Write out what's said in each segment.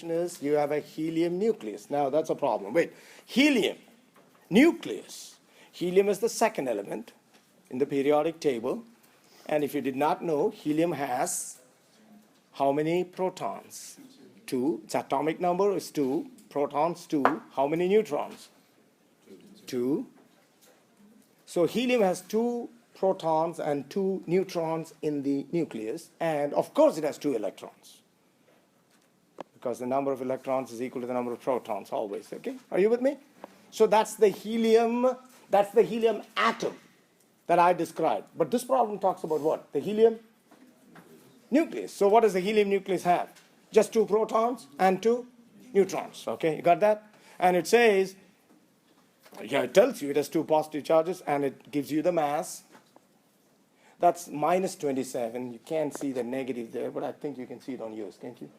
question is you have a helium nucleus. Now that's a problem. Wait, helium, nucleus. Helium is the second element in the periodic table. And if you did not know, helium has how many protons? 2. Its atomic number is 2. Protons 2. How many neutrons? 2. So helium has 2 protons and 2 neutrons in the nucleus. And of course it has 2 electrons. Because the number of electrons is equal to the number of protons always. Okay? Are you with me? So that's the helium atom that I described. But this problem talks about what? The helium nucleus. So what does the helium nucleus have? Just 2 protons and 2 neutrons. Okay, you got that? And it says, yeah, it tells you it has 2 positive charges and it gives you the mass. That's minus 27. You can't see the negative there, but I think you can see it on yours, can't you?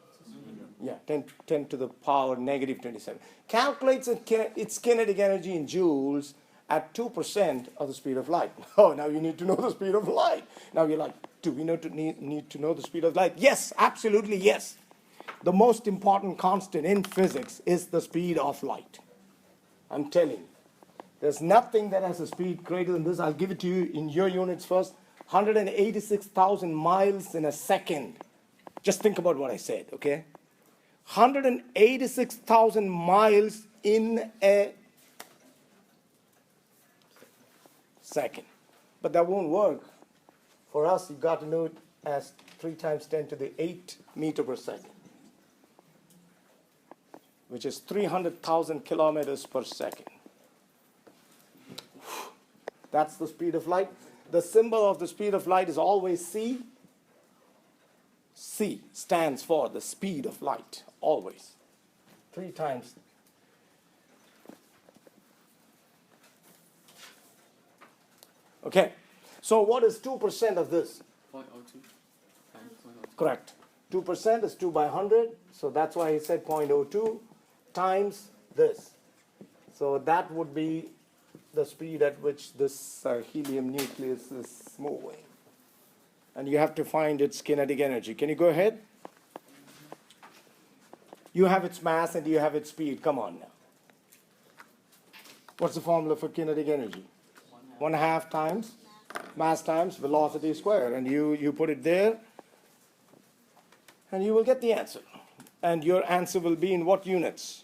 Yeah, 10 to the power negative 27. Calculates its kinetic energy in joules at 2% of the speed of light. Oh, now you need to know the speed of light. Now you're like, do we need to know the speed of light? Yes, absolutely yes. The most important constant in physics is the speed of light. I'm telling you. There's nothing that has a speed greater than this. I'll give it to you in your units first. 186,000 miles in a second. Just think about what I said, okay? 186,000 miles in a second. But that won't work. For us, you've got to know it as 3 times 10 to the 8 meter per second, which is 300,000 kilometers per second. That's the speed of light. The symbol of the speed of light is always c. C stands for the speed of light, always. 3 times. Okay, so what is 2% of this? 0.02. Correct. 2% is 2 by 100, so that's why he said 0.02 times this. So that would be the speed at which this helium nucleus is moving. And you have to find its kinetic energy. Can you go ahead? You have its mass and you have its speed. Come on now. What's the formula for kinetic energy? 1/2 times mass times velocity squared. And you put it there, and you will get the answer. And your answer will be in what units?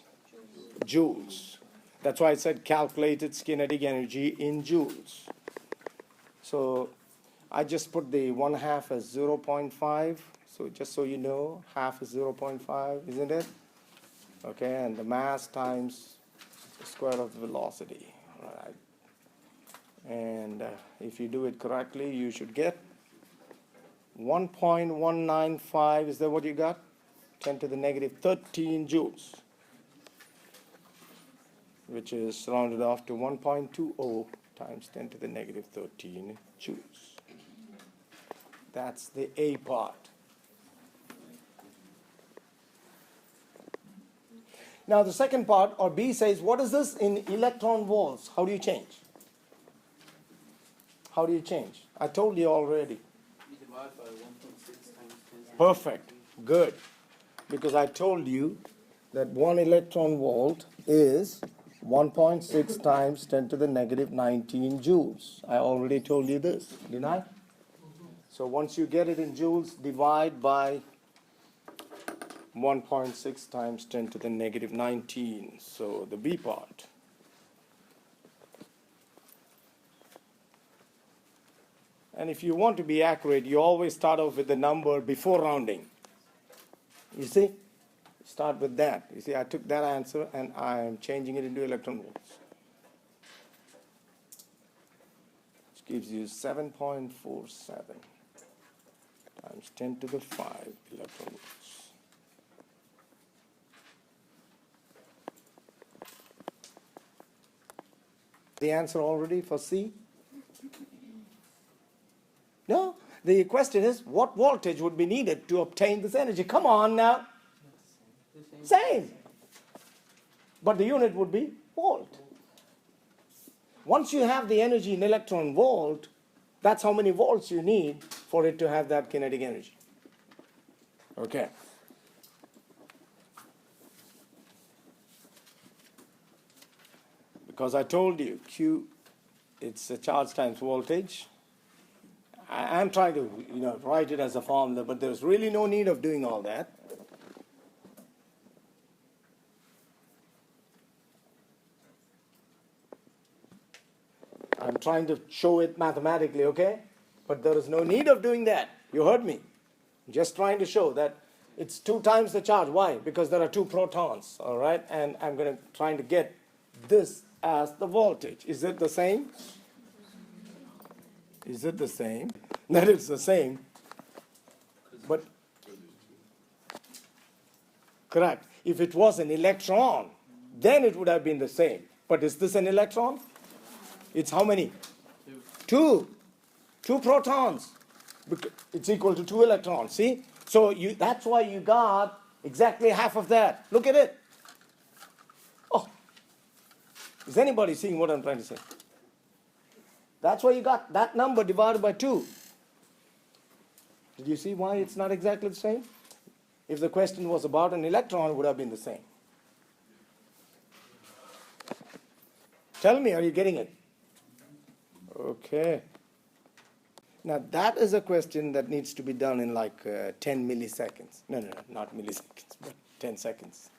Joules. That's why I said calculate its kinetic energy in joules. So I just put the 1/2 as 0.5. So just so you know, half is 0.5, isn't it? Okay, and the mass times the square of the velocity. Right. And if you do it correctly, you should get 1.195. Is that what you got? 10 to the negative 13 joules, which is rounded off to 1.20 times 10 to the negative 13 joules. That's the A part. Now the second part, or B, says, what is this in electron volts? How do you change? How do you change? I told you already. You divide by 1.6 times 10. Perfect. Good. Because I told you that 1 electron volt is 1.6 times 10 to the negative 19 joules. I already told you this, didn't I? So once you get it in joules, divide by 1.6 times 10 to the negative 19. So the B part. And if you want to be accurate, you always start off with the number before rounding. You see? Start with that. You see, I took that answer and I am changing it into electron volts. Which gives you 7.47 times 10 to the 5 electron volts. The answer already for C? No, the question is, what voltage would be needed to obtain this energy? Come on now. Same. But the unit would be volt. Once you have the energy in electron volt, that's how many volts you need for it to have that kinetic energy. Okay. Because I told you, Q, it's a charge times voltage. I'm trying to, write it as a formula, but there's really no need of doing all that. I'm trying to show it mathematically, okay? But there is no need of doing that. You heard me. I'm just trying to show that it's 2 times the charge. Why? Because there are 2 protons, all right? And I'm trying to get this as the voltage. Is it the same? Is it the same? That it's the same. But, correct. If it was an electron, then it would have been the same. But is this an electron? It's how many? 2. 2 protons. It's equal to 2 electrons. See? So that's why you got exactly half of that. Look at it. Oh. Is anybody seeing what I'm trying to say? That's why you got that number divided by 2. Did you see why it's not exactly the same? If the question was about an electron, it would have been the same. Tell me, are you getting it? Okay. Now that is a question that needs to be done in like 10 milliseconds. No, not milliseconds, but 10 seconds.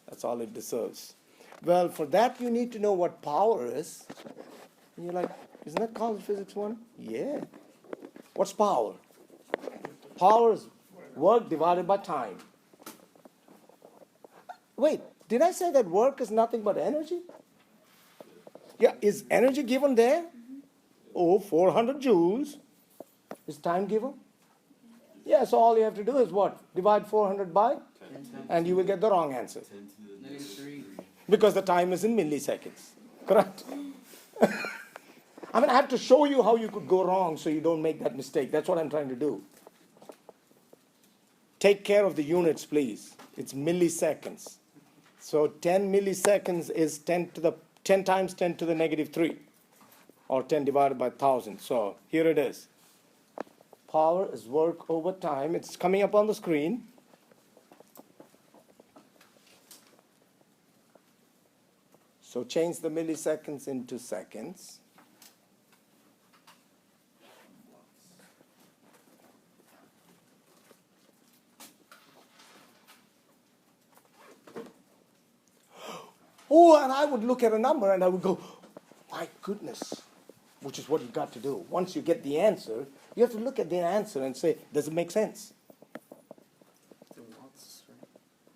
That's all it deserves. Well, for that you need to know what power is. And you're like, isn't that called physics 1? Yeah. What's power? Power is work divided by time. Wait, did I say that work is nothing but energy? Yeah, is energy given there? Oh, 400 joules. Is time given? Yeah, so all you have to do is what? Divide 400 by? And you will get the wrong answer. -3. Because the time is in milliseconds. Correct? I mean, I have to show you how you could go wrong so you don't make that mistake. That's what I'm trying to do. Take care of the units, please. It's milliseconds. So 10 milliseconds is 10 times 10 to the negative 3. Or 10 divided by 1,000. So here it is. Power is work over time. It's coming up on the screen. So change the milliseconds into seconds. Oh, and I would look at a number and I would go, my goodness, which is what you got to do. Once you get the answer, you have to look at the answer and say, does it make sense? It's in watts, right?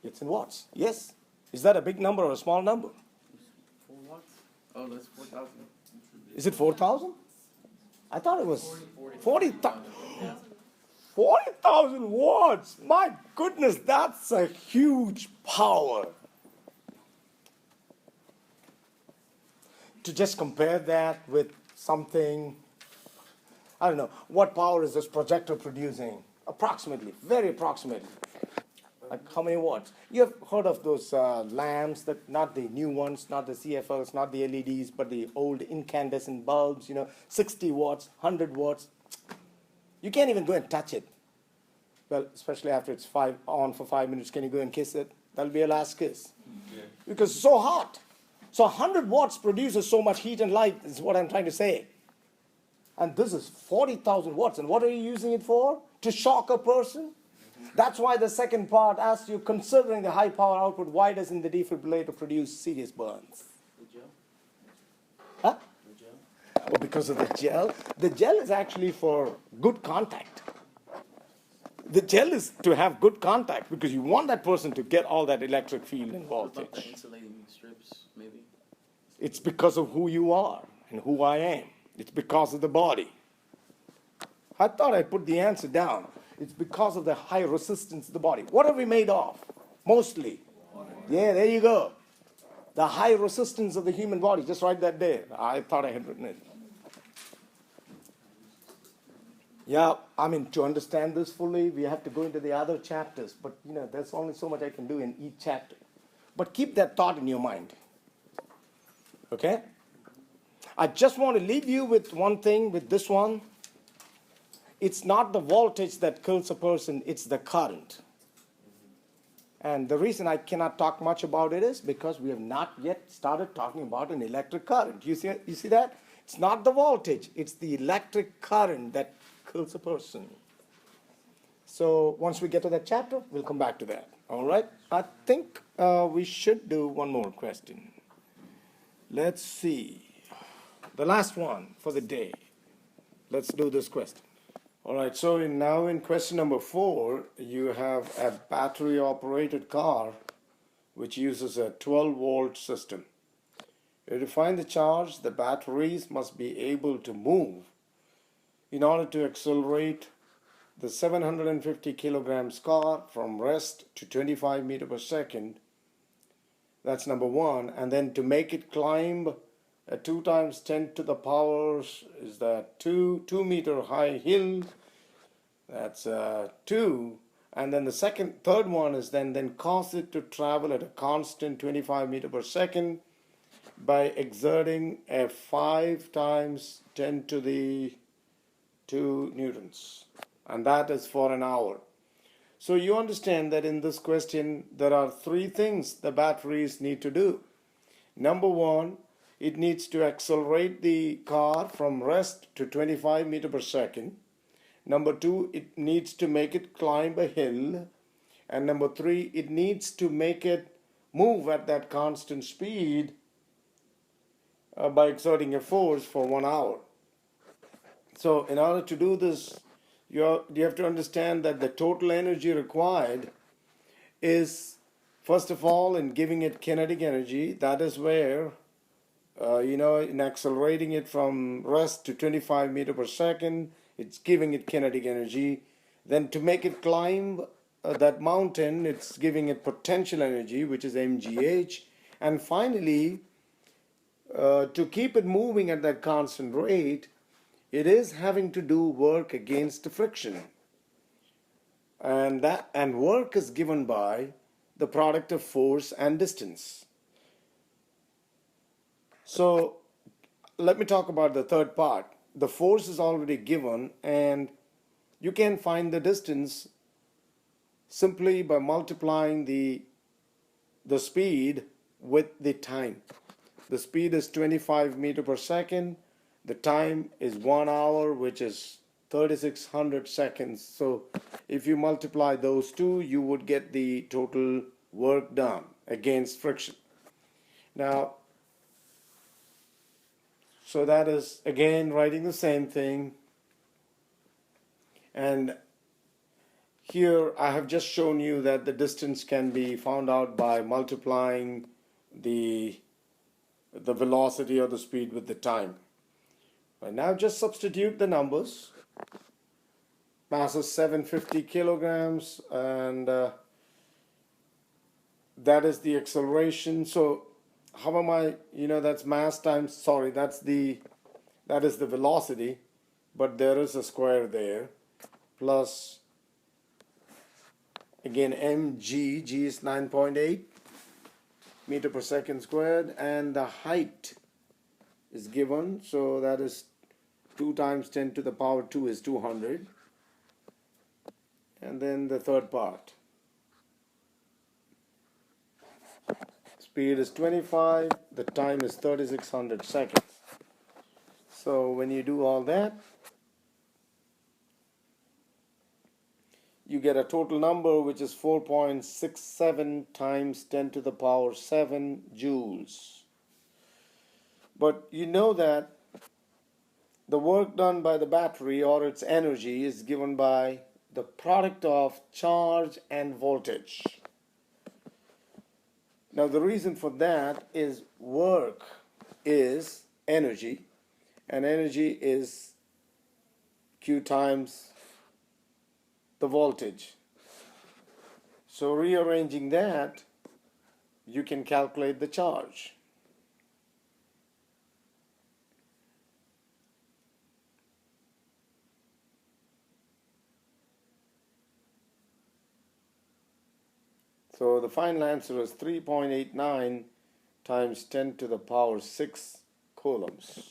It's in watts, yes. Is that a big number or a small number? 4 watts? Oh, that's 4,000. Is it 4,000? I thought it was 40,000. 40,000. 40,000 watts. My goodness, that's a huge power. To just compare that with something, I don't know, what power is this projector producing? Approximately, very approximately. Like how many watts? You have heard of those lamps, that not the new ones, not the CFLs, not the LEDs, but the old incandescent bulbs, 60 watts, 100 watts. You can't even go and touch it. Well, especially after it's on for 5 minutes, can you go and kiss it? That'll be a last kiss. Yeah. Because it's so hot. So 100 watts produces so much heat and light, is what I'm trying to say. And this is 40,000 watts. And what are you using it for? To shock a person? That's why the second part asks you, considering the high power output, why doesn't the defibrillator produce serious burns? The gel? Huh? The gel? Oh, because of the gel? The gel is actually for good contact. The gel is to have good contact because you want that person to get all that electric field and What about the voltage. insulating strips, maybe? It's because of who you are and who I am. It's because of the body. I thought I put the answer down. It's because of the high resistance of the body. What are we made of? Mostly. Yeah, there you go. The high resistance of the human body. Just write that there. I thought I had written it. Yeah, I mean, to understand this fully, we have to go into the other chapters. But, there's only so much I can do in each chapter. But keep that thought in your mind. Okay? I just want to leave you with one thing, with this one. It's not the voltage that kills a person, it's the current. And the reason I cannot talk much about it is because we have not yet started talking about an electric current. You see that? It's not the voltage, it's the electric current that kills a person. So once we get to that chapter, we'll come back to that. All right? I think we should do one more question. Let's see. The last one for the day. Let's do this question. All right, so now in question number 4, you have a battery operated car which uses a 12-volt system. To find the charge, the batteries must be able to move in order to accelerate the 750 kilograms car from rest to 25 meter per second. That's number 1. And then to make it climb a 2 times 10 to the power is that 2 meter high hill. That's 2. And then the third one is then cause it to travel at a constant 25 meter per second by exerting a 5 times 10 to the 2 newtons. And that is for an hour. So you understand that in this question, there are 3 things the batteries need to do. Number 1, it needs to accelerate the car from rest to 25 meter per second. Number 2, it needs to make it climb a hill. And number 3, it needs to make it move at that constant speed by exerting a force for 1 hour. So in order to do this, you have to understand that the total energy required is, first of all, in giving it kinetic energy. That is where, in accelerating it from rest to 25 meter per second, it's giving it kinetic energy. Then to make it climb that mountain, it's giving it potential energy, which is mgh. And finally, to keep it moving at that constant rate, it is having to do work against friction. And work is given by the product of force and distance. So let me talk about the third part. The force is already given, and you can find the distance simply by multiplying the speed with the time. The speed is 25 meter per second. The time is 1 hour, which is 3600 seconds. So if you multiply those two, you would get the total work done against friction. Now, so that is again writing the same thing. And here I have just shown you that the distance can be found out by multiplying the velocity or the speed with the time. Right, now just substitute the numbers. Mass is 750 kilograms, and that is the acceleration. So how am I, that's mass times, that is the velocity, but there is a square there, plus, again, mg, g is 9.8 meter per second squared, and the height is given, so that is 2 times 10 to the power 2 is 200. And then the third part. Speed is 25, the time is 3600 seconds. So when you do all that, you get a total number which is 4.67 times 10 to the power 7 joules. But you know that the work done by the battery or its energy is given by the product of charge and voltage. Now the reason for that is work is energy, and energy is Q times the voltage. So rearranging that, you can calculate the charge. So the final answer is 3.89 times 10 to the power 6 coulombs.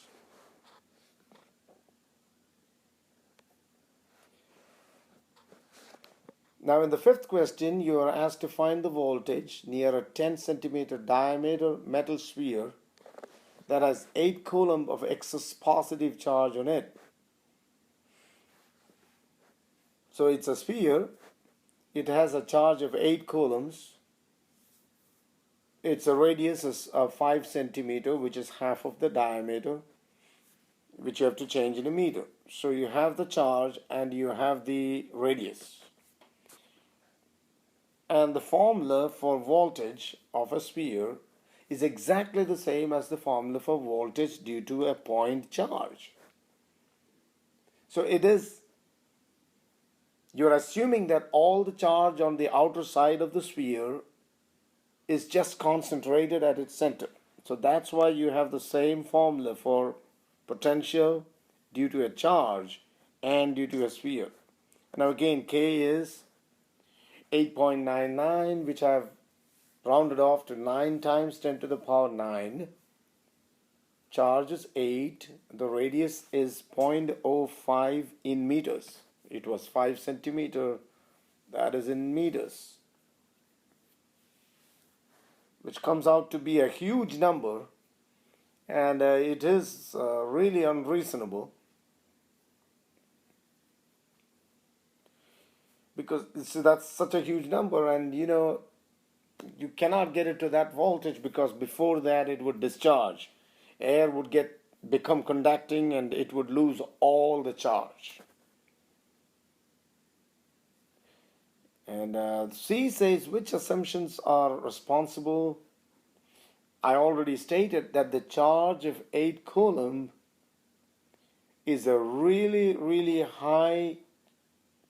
Now in the fifth question, you are asked to find the voltage near a 10 centimeter diameter metal sphere that has 8 coulomb of excess positive charge on it. So it's a sphere, it has a charge of 8 coulombs, its radius is 5 centimeter, which is half of the diameter, which you have to change in a meter. So you have the charge and you have the radius. And the formula for voltage of a sphere is exactly the same as the formula for voltage due to a point charge. So you're assuming that all the charge on the outer side of the sphere is just concentrated at its center. So that's why you have the same formula for potential due to a charge and due to a sphere. Now again, K is 8.99, which I've rounded off to 9 times 10 to the power 9. Charge is 8. The radius is 0.05 in meters. It was 5 centimeter. That is in meters, which comes out to be a huge number, and it is really unreasonable, because that's such a huge number, and you cannot get it to that voltage, because before that it would discharge. Air would become conducting and it would lose all the charge. And C says, which assumptions are responsible? I already stated that the charge of 8 coulomb is a really, really high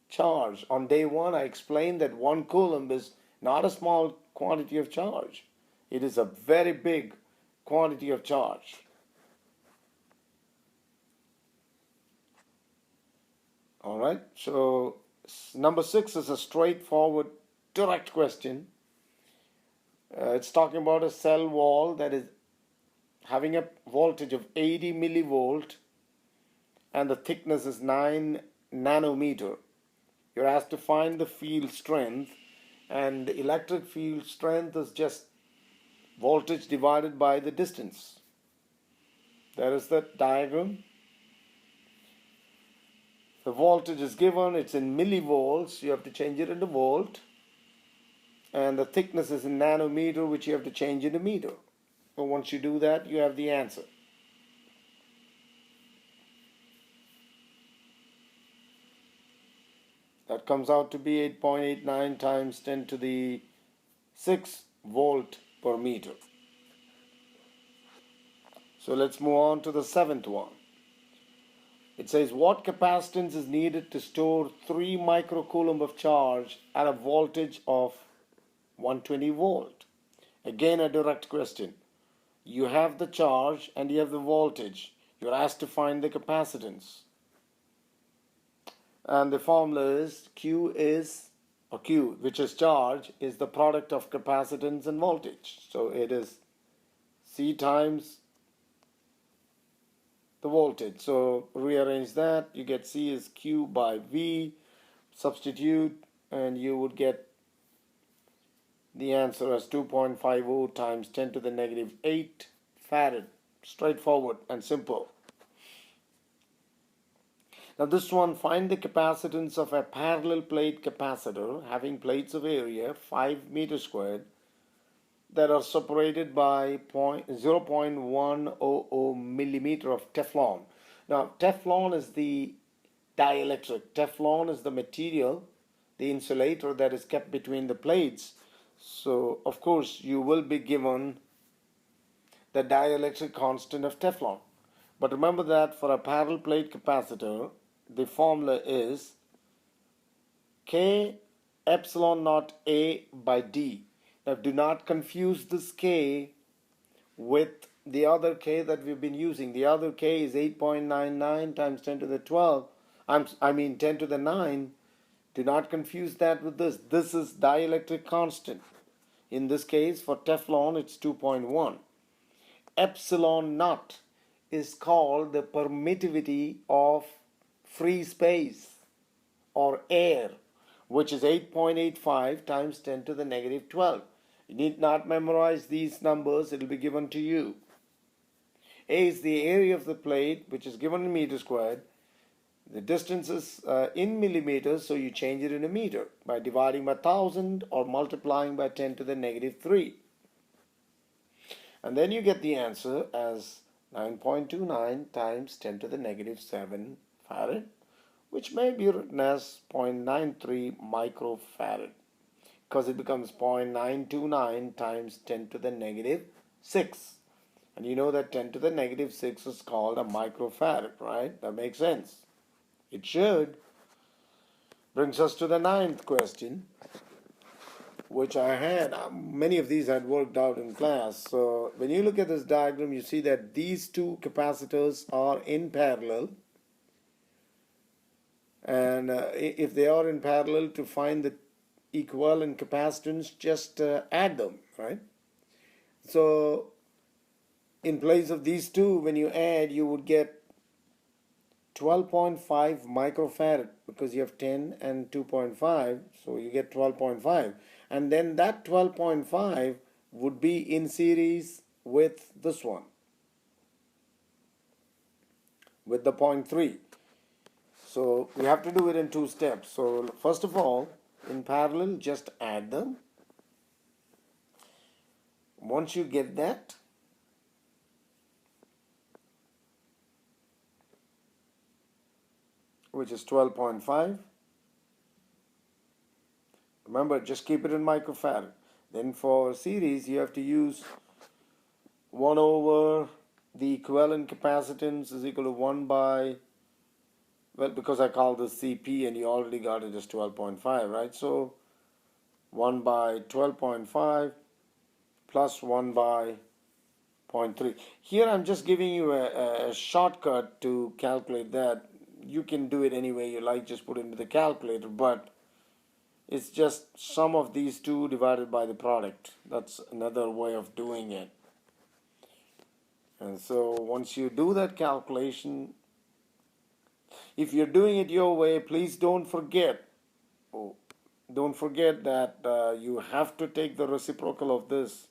charge. On day 1, I explained that 1 coulomb is not a small quantity of charge. It is a very big quantity of charge. All right, so number 6 is a straightforward, direct question. It's talking about a cell wall that is having a voltage of 80 millivolt and the thickness is 9 nanometer. You're asked to find the field strength, and the electric field strength is just voltage divided by the distance. There is the diagram. The voltage is given, it's in millivolts, you have to change it into volt. And the thickness is in nanometer, which you have to change into meter. So once you do that, you have the answer. That comes out to be 8.89 times 10 to the 6 volt per meter. So let's move on to the 7th one. It says, what capacitance is needed to store 3 microcoulomb of charge at a voltage of 120 volt? Again, a direct question. You have the charge and you have the voltage. You're asked to find the capacitance. And the formula is Q, which is charge, is the product of capacitance and voltage. So it is C times the voltage. So rearrange that. You get C is Q by V. Substitute and you would get the answer as 2.50 times 10 to the negative 8 farad. Straightforward and simple. Now this one, find the capacitance of a parallel plate capacitor having plates of area 5 meters squared that are separated by 0.100 millimeter of Teflon. Now Teflon is the dielectric. Teflon is the material, the insulator that is kept between the plates. So of course you will be given the dielectric constant of Teflon. But remember that for a parallel plate capacitor, the formula is K epsilon naught A by D. Now do not confuse this K with the other K that we've been using. The other K is 8.99 times 10 to the 12. 10 to the 9. Do not confuse that with this. This is dielectric constant. In this case, for Teflon, it's 2.1. Epsilon naught is called the permittivity of free space or air. which is 8.85 times 10 to the negative 12. You need not memorize these numbers, it will be given to you. A is the area of the plate, which is given in meters squared. The distance is in millimeters, so you change it in a meter by dividing by 1000 or multiplying by 10 to the negative 3. And then you get the answer as 9.29 times 10 to the negative 7 farad, which may be written as 0.93 microfarad, because it becomes 0.929 times 10 to the negative 6. And you know that 10 to the negative 6 is called a microfarad, right? That makes sense. It should. Brings us to the 9th question, which I had. Many of these I had worked out in class. So when you look at this diagram, you see that these two capacitors are in parallel. And if they are in parallel, to find the equivalent capacitance, just add them, right? So in place of these two, when you add, you would get 12.5 microfarad, because you have 10 and 2.5, so you get 12.5. And then that 12.5 would be in series with this one, with the 0.3. So we have to do it in 2 steps. So first of all, in parallel, just add them. Once you get that, which is 12.5. Remember, just keep it in microfarad. Then for series, you have to use 1 over the equivalent capacitance is equal to 1 by, well, because I call this CP and you already got it as 12.5, right? So 1 by 12.5 plus 1 by 0.3. Here I'm just giving you a shortcut to calculate that. You can do it any way you like, just put it into the calculator, but it's just sum of these two divided by the product. That's another way of doing it. And so once you do that calculation, if you're doing it your way, please don't forget that you have to take the reciprocal of this.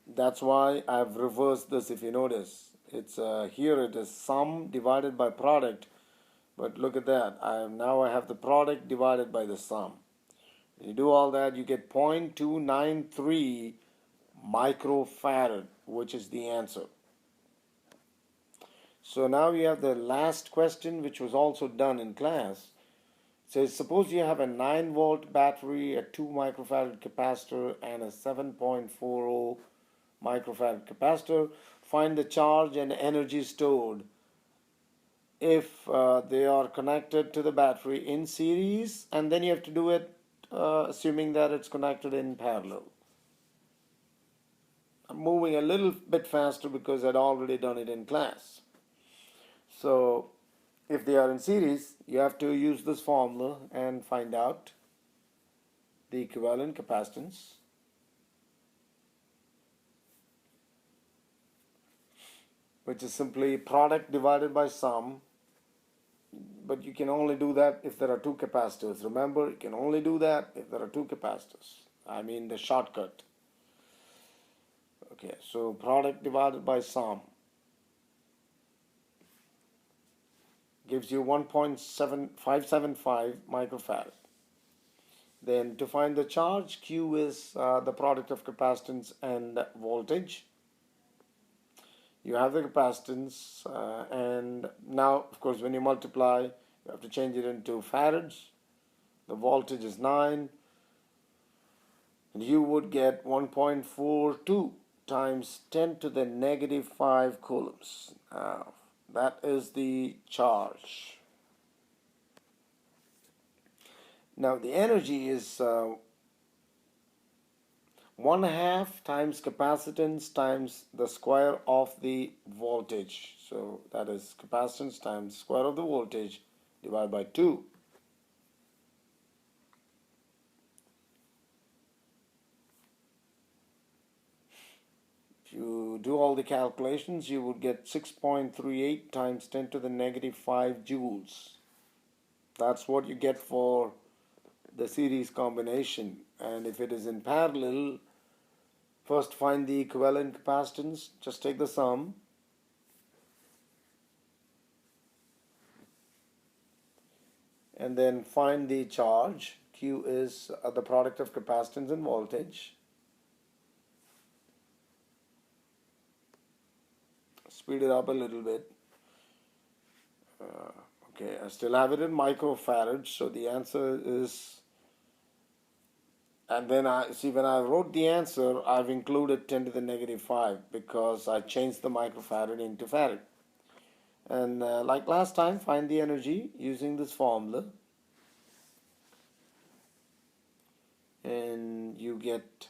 That's why I've reversed this. If you notice, it's here it is sum divided by product, but look at that. Now I have the product divided by the sum. When you do all that, you get 0.293 microfarad, which is the answer. So now you have the last question, which was also done in class. It says, suppose you have a 9-volt battery, a 2 microfarad capacitor, and a 7.40 microfarad capacitor. Find the charge and energy stored if they are connected to the battery in series, and then you have to do it assuming that it's connected in parallel. I'm moving a little bit faster because I'd already done it in class. So if they are in series, you have to use this formula and find out the equivalent capacitance. Which is simply product divided by sum, but you can only do that if there are 2 capacitors. Remember, you can only do that if there are 2 capacitors. I mean the shortcut. Okay, so product divided by sum gives you 1.7575 microfarad. Then to find the charge, Q is the product of capacitance and voltage. You have the capacitance, and now, of course, when you multiply, you have to change it into farads. The voltage is 9, and you would get 1.42 times 10 to the negative 5 coulombs. That is the charge. Now, the energy is 1/2 times capacitance times the square of the voltage. So that is capacitance times square of the voltage divided by 2. you do all the calculations, you would get 6.38 times 10 to the negative 5 joules. That's what you get for the series combination. And if it is in parallel, first find the equivalent capacitance, just take the sum. And then find the charge. Q is the product of capacitance and voltage. Speed it up a little bit. Okay, I still have it in microfarads, so the answer is, and then I see when I wrote the answer, I've included 10 to the negative 5 because I changed the microfarad into farad. And like last time, find the energy using this formula. And you get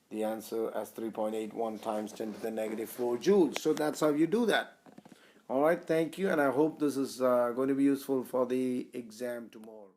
the answer as 3.81 times 10 to the negative 4 joules. So that's how you do that. All right, thank you, and I hope this is going to be useful for the exam tomorrow.